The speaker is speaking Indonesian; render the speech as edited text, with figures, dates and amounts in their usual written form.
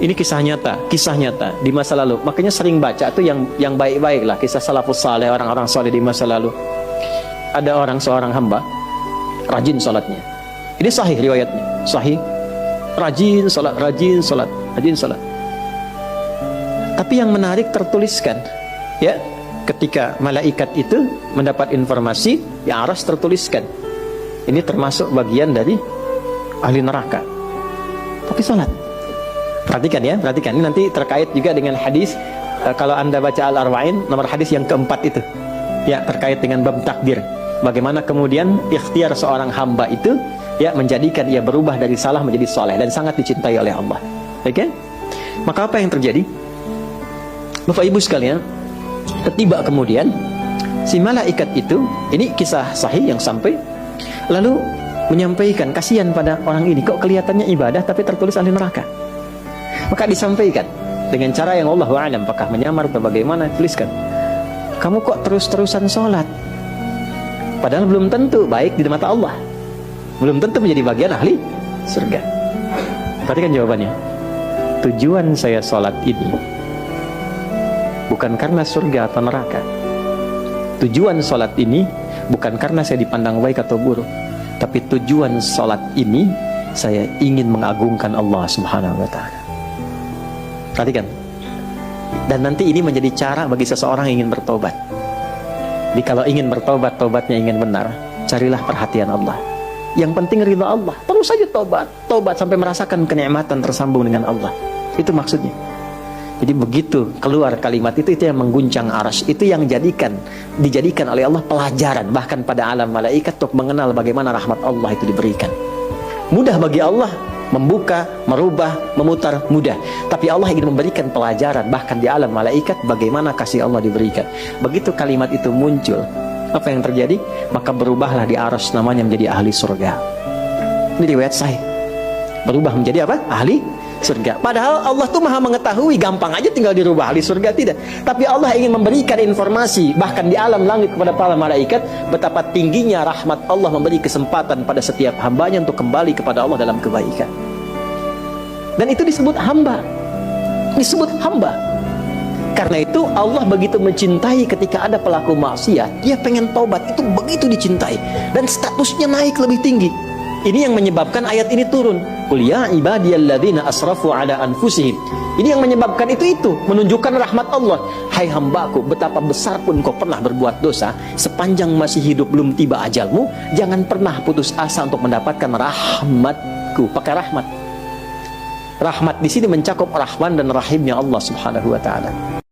Ini kisah nyata di masa lalu. Makanya sering baca tuh yang baik-baik lah, kisah salafus saleh, orang-orang saleh di masa lalu. Ada seorang hamba rajin salatnya. Ini sahih riwayatnya, sahih. Rajin salat. Tapi yang menarik tertuliskan, ya, ketika malaikat itu mendapat informasi, ya aras tertuliskan. Ini termasuk bagian dari ahli neraka. Tapi salat. Perhatikan ya, perhatikan. Ini nanti terkait juga dengan hadis, kalau Anda baca Al-Arba'in, nomor hadis yang keempat itu. Ya, terkait dengan bab takdir. Bagaimana kemudian ikhtiar seorang hamba itu, ya, menjadikan ia berubah dari salah menjadi soleh dan sangat dicintai oleh Allah. Oke? Maka apa yang terjadi? Bapak Ibu sekalian, ketiba kemudian si malaikat itu, ini kisah sahih yang sampai, lalu menyampaikan, kasihan pada orang ini, kok kelihatannya ibadah tapi tertulis ahli neraka. Maka disampaikan dengan cara yang Allahu a'lam, apakah menyamar atau bagaimana, tuliskan, kamu kok terus-terusan sholat, padahal belum tentu baik di mata Allah, belum tentu menjadi bagian ahli surga. Perhatikan jawabannya. Tujuan saya sholat ini bukan karena surga atau neraka. Tujuan sholat ini bukan karena saya dipandang baik atau buruk, tapi tujuan sholat ini saya ingin mengagungkan Allah Subhanahu wa ta'ala. Perhatikan. Dan nanti ini menjadi cara bagi seseorang yang ingin bertobat. Jadi kalau ingin bertobat, tobatnya ingin benar, carilah perhatian Allah. Yang penting ridha Allah. Terus saja tobat sampai merasakan kenikmatan tersambung dengan Allah. Itu maksudnya. Jadi begitu keluar kalimat itu yang mengguncang arsy, itu yang dijadikan oleh Allah pelajaran bahkan pada alam malaikat untuk mengenal bagaimana rahmat Allah itu diberikan. Mudah bagi Allah membuka, merubah, memutar, mudah. Tapi Allah ingin memberikan pelajaran bahkan di alam malaikat bagaimana kasih Allah diberikan. Begitu kalimat itu muncul, apa yang terjadi? Maka berubahlah di arsy namanya menjadi ahli surga. Ini riwayat sahih. Berubah menjadi apa? Ahli surga. Padahal Allah tuh maha mengetahui, gampang aja tinggal dirubah ahli surga, tidak. Tapi Allah ingin memberikan informasi bahkan di alam langit kepada para malaikat betapa tingginya rahmat Allah, memberi kesempatan pada setiap hambanya untuk kembali kepada Allah dalam kebaikan. Dan itu disebut hamba. Disebut hamba. Karena itu Allah begitu mencintai ketika ada pelaku maksiat, dia pengen taubat, itu begitu dicintai dan statusnya naik lebih tinggi. Ini yang menyebabkan ayat ini turun. Qul ya ibadiyalladzina asrafu ala anfusihim. Ini yang menyebabkan itu menunjukkan rahmat Allah. Hai hambaku, betapa besar pun kau pernah berbuat dosa, sepanjang masih hidup belum tiba ajalmu, jangan pernah putus asa untuk mendapatkan rahmatku. Pakai rahmat. Rahmat di sini mencakup Rahman dan Rahimnya Allah Subhanahu wa ta'ala.